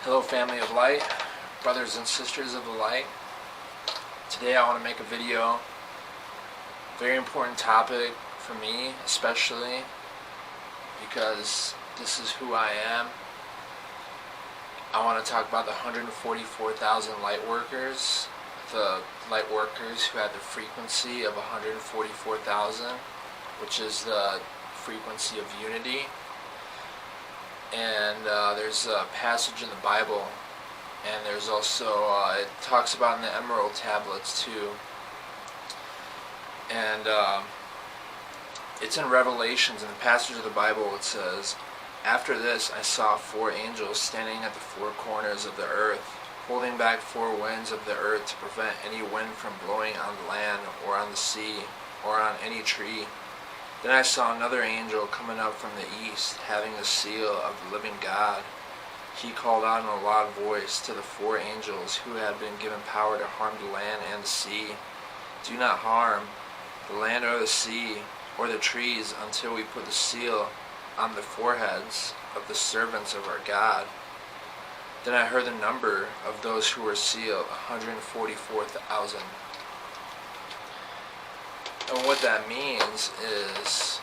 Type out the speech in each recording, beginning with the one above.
Hello family of light, brothers and sisters of the light. Today I want to make a video, very important topic for me especially, because this is who I am. I want to talk about the 144,000 light workers, the light workers who had the frequency of 144,000, which is the frequency of unity. And there's a passage in the Bible, and there's also, it talks about in the Emerald Tablets too, and it's in Revelations. In the passage of the Bible it says, "After this I saw 4 angels standing at the 4 corners of the earth, holding back 4 winds of the earth to prevent any wind from blowing on the land or on the sea or on any tree. Then I saw another angel coming up from the east, having the seal of the living God. He called out in a loud voice to the 4 angels who had been given power to harm the land and the sea, 'Do not harm the land or the sea or the trees until we put the seal on the foreheads of the servants of our God.' Then I heard the number of those who were sealed, 144,000. And what that means is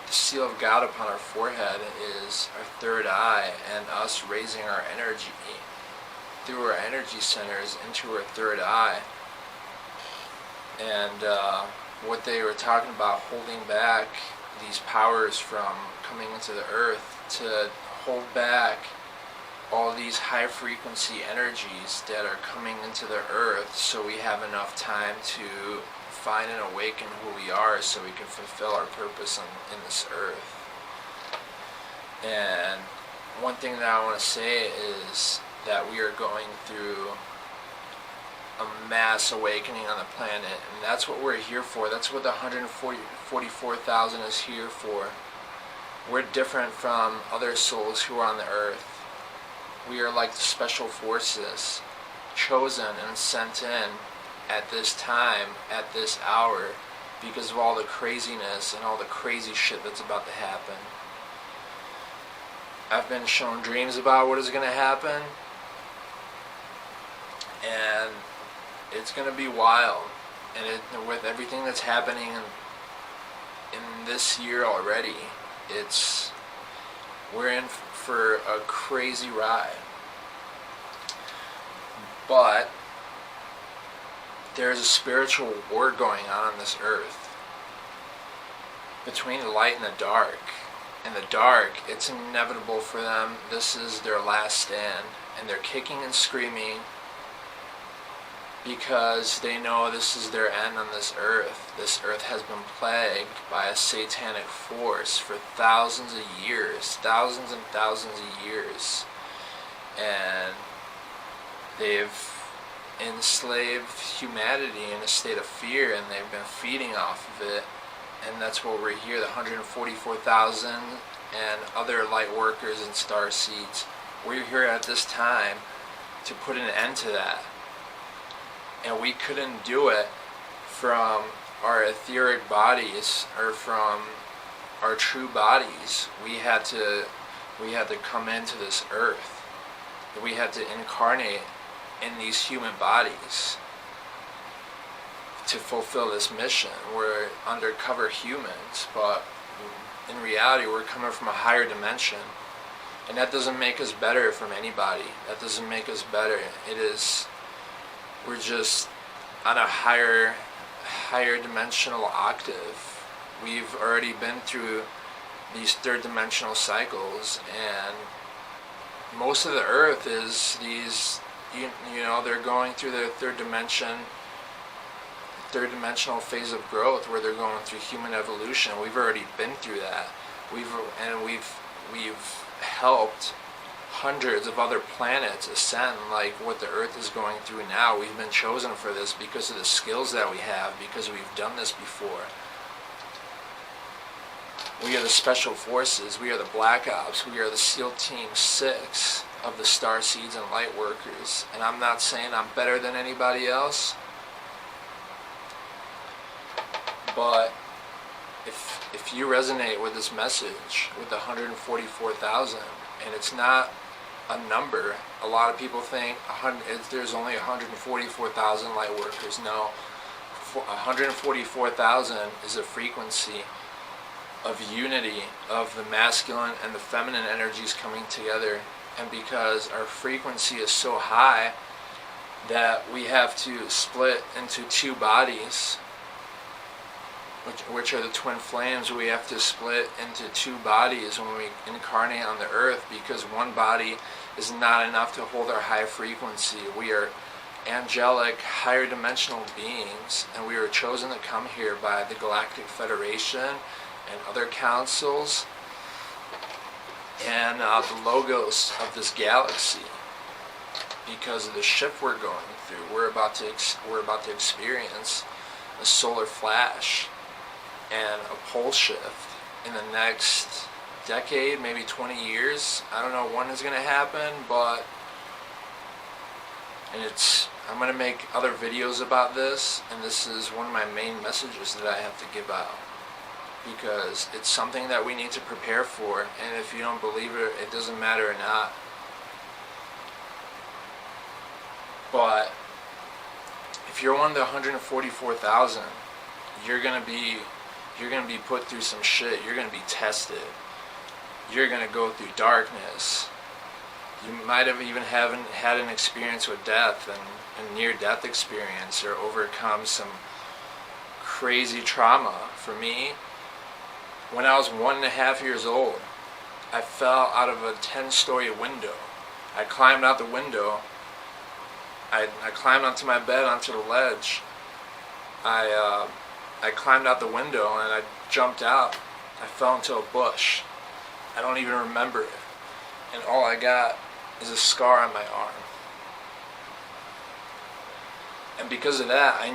the seal of God upon our forehead is our third eye, and us raising our energy through our energy centers into our third eye. And what they were talking about, holding back these powers from coming into the earth, to hold back all these high frequency energies that are coming into the earth, so we have enough time to find and awaken who we are, so we can fulfill our purpose in this earth. And one thing that I want to say is that we are going through a mass awakening on the planet, and that's what we're here for. That's what the 144,000 is here for. We're different from other souls who are on the earth. We are like the special forces, chosen and sent in at this time, at this hour, because of all the craziness and all the crazy shit that's about to happen. I've been shown dreams about what is going to happen, and it's going to be wild. And with everything that's happening in this year already, we're in for a crazy ride. But there's a spiritual war going on this earth between the light and the dark. In the dark, it's inevitable for them. This is their last stand, and they're kicking and screaming because they know this is their end on this earth. This earth has been plagued by a satanic force for thousands of years, thousands and thousands of years, and they've enslaved humanity in a state of fear, and they've been feeding off of it. And that's what we're here, the 144,000 and other light workers and star seeds. We're here at this time to put an end to that, and we couldn't do it from our etheric bodies or from our true bodies. We had to come into this earth. We had to incarnate in these human bodies to fulfill this mission. We're undercover humans, but in reality we're coming from a higher dimension, and that doesn't make us better from anybody. That doesn't make us better. We're just on a higher dimensional octave. We've already been through these third dimensional cycles, and most of the earth is these, you know, they're going through their third dimension third dimensional phase of growth where they're going through human evolution. We've already been through that. We've helped hundreds of other planets ascend, like what the Earth is going through now. We've been chosen for this because of the skills that we have, because we've done this before. We are the Special Forces, we are the Black Ops, we are the SEAL Team 6 of the Star Seeds and Light Workers. And I'm not saying I'm better than anybody else, but if you resonate with this message, with the 144,000, and it's not a number. A lot of people think there's only 144,000 light workers. No, 144,000 is a frequency of unity of the masculine and the feminine energies coming together. And because our frequency is so high that we have to split into two bodies, which are the twin flames. We have to split into two bodies when we incarnate on the earth, because one body is not enough to hold our high frequency. We are angelic, higher dimensional beings, and we were chosen to come here by the Galactic Federation and other councils and the logos of this galaxy, because of the shift we're going through. We're about to experience a solar flash and a pole shift in the next decade, maybe 20 years. I don't know when it's going to happen, but I'm going to make other videos about this, and this is one of my main messages that I have to give out, because it's something that we need to prepare for, and if you don't believe it, it doesn't matter or not. But if you're one of the 144,000, you're going to be put through some shit. You're going to be tested. You're going to go through darkness. You might have even haven't had an experience with death, and a near-death experience, or overcome some crazy trauma. For me, when I was 1.5 years old, I fell out of a 10-story window. I climbed out the window. I climbed onto my bed, onto the ledge. I climbed out the window and I jumped out. I fell into a bush. I don't even remember it. And all I got is a scar on my arm. And because of that, I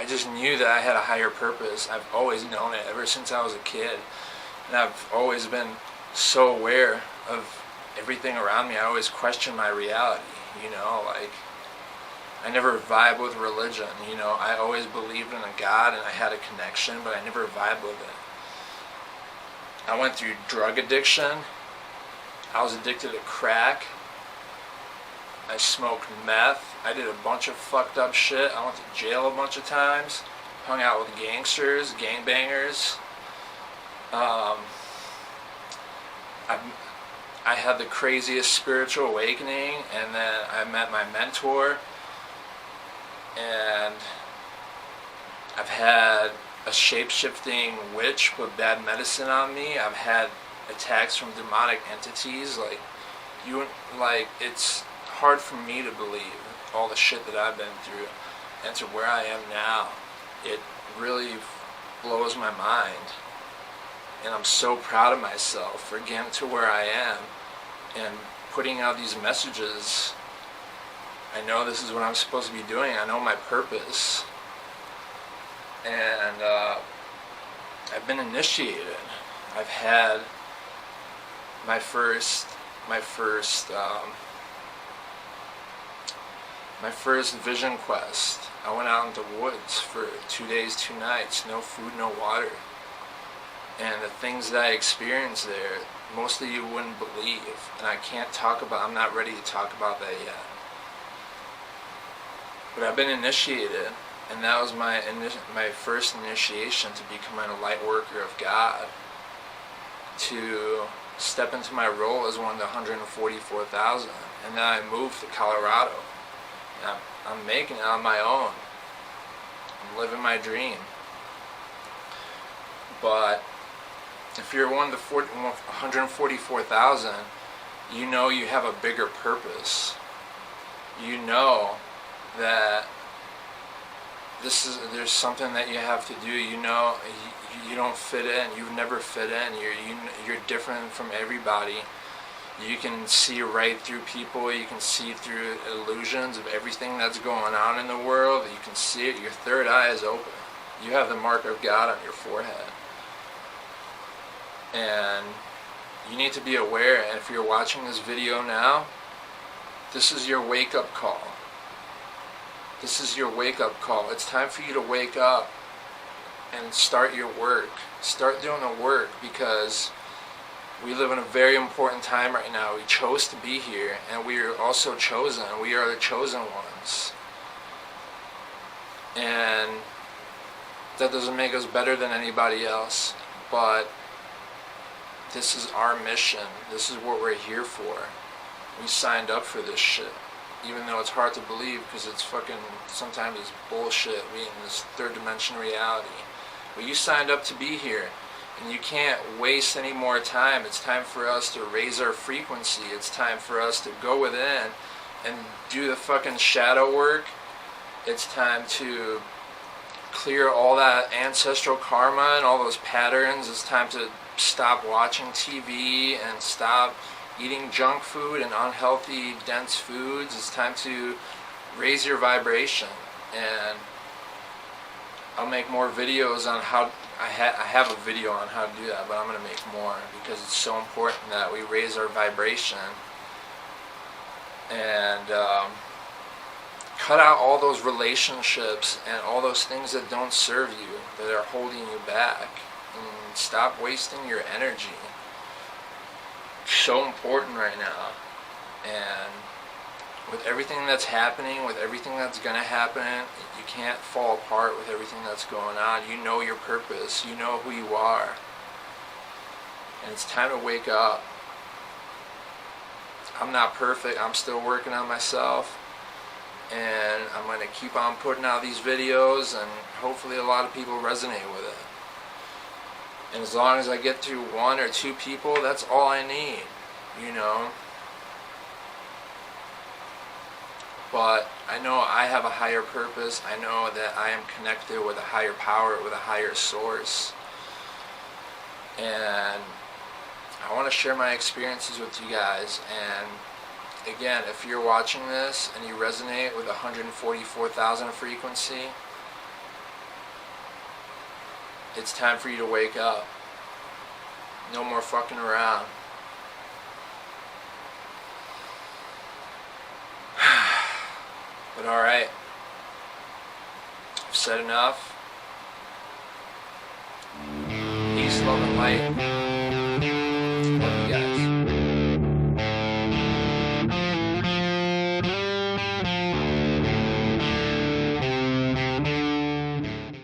just knew that I had a higher purpose. I've always known it ever since I was a kid. And I've always been so aware of everything around me. I always question my reality, like I never vibe with religion, I always believed in a God and I had a connection, but I never vibed with it. I went through drug addiction. I was addicted to crack. I smoked meth. I did a bunch of fucked up shit. I went to jail a bunch of times. Hung out with gangsters, gangbangers. I had the craziest spiritual awakening, and then I met my mentor, and I've had a shape-shifting witch put bad medicine on me. I've had attacks from demonic entities. It's hard for me to believe all the shit that I've been through, and to where I am now, it really blows my mind. And I'm so proud of myself for getting to where I am and putting out these messages. I know this is what I'm supposed to be doing. I know my purpose. And I've been initiated. I've had my first vision quest. I went out into the woods for 2 days, 2 nights, no food, no water. And the things that I experienced there, most of you wouldn't believe. And I'm not ready to talk about that yet. But I've been initiated, and that was my first initiation to becoming a light worker of God, to step into my role as one of the 144,000. And then I moved to Colorado. And I'm making it on my own. I'm living my dream. But if you're one of the 144,000, you have a bigger purpose. You know that there's something that you have to do. You know, you don't fit in. You've never fit in. You're different from everybody. You can see right through people. You can see through illusions of everything that's going on in the world. You can see it. Your third eye is open. You have the mark of God on your forehead. And you need to be aware. And if you're watching this video now, this is your wake-up call. This is your wake-up call. It's time for you to wake up and start your work. Start doing the work, because we live in a very important time right now. We chose to be here, and we are also chosen. We are the chosen ones. And that doesn't make us better than anybody else, but this is our mission. This is what we're here for. We signed up for this shit. Even though it's hard to believe, because it's fucking, sometimes it's bullshit, being in this third dimension reality. But you signed up to be here, and you can't waste any more time. It's time for us to raise our frequency. It's time for us to go within and do the fucking shadow work. It's time to clear all that ancestral karma and all those patterns. It's time to stop watching TV and stop eating junk food and unhealthy, dense foods. It's time to raise your vibration. And I'll make more videos on how, I have a video on how to do that, but I'm going to make more, because it's so important that we raise our vibration and cut out all those relationships and all those things that don't serve you, that are holding you back, and stop wasting your energy. So important right now. And with everything that's happening, with everything that's gonna happen, you can't fall apart with everything that's going on. You know your purpose. You know who you are. And it's time to wake up. I'm not perfect. I'm still working on myself. And I'm going to keep on putting out these videos, and hopefully a lot of people resonate with it. And as long as I get to 1 or 2 people, that's all I need, you know. But I know I have a higher purpose. I know that I am connected with a higher power, with a higher source. And I want to share my experiences with you guys. And again, if you're watching this and you resonate with 144,000 frequency, it's time for you to wake up. No more fucking around. But alright, I've said enough. Peace, love, and light.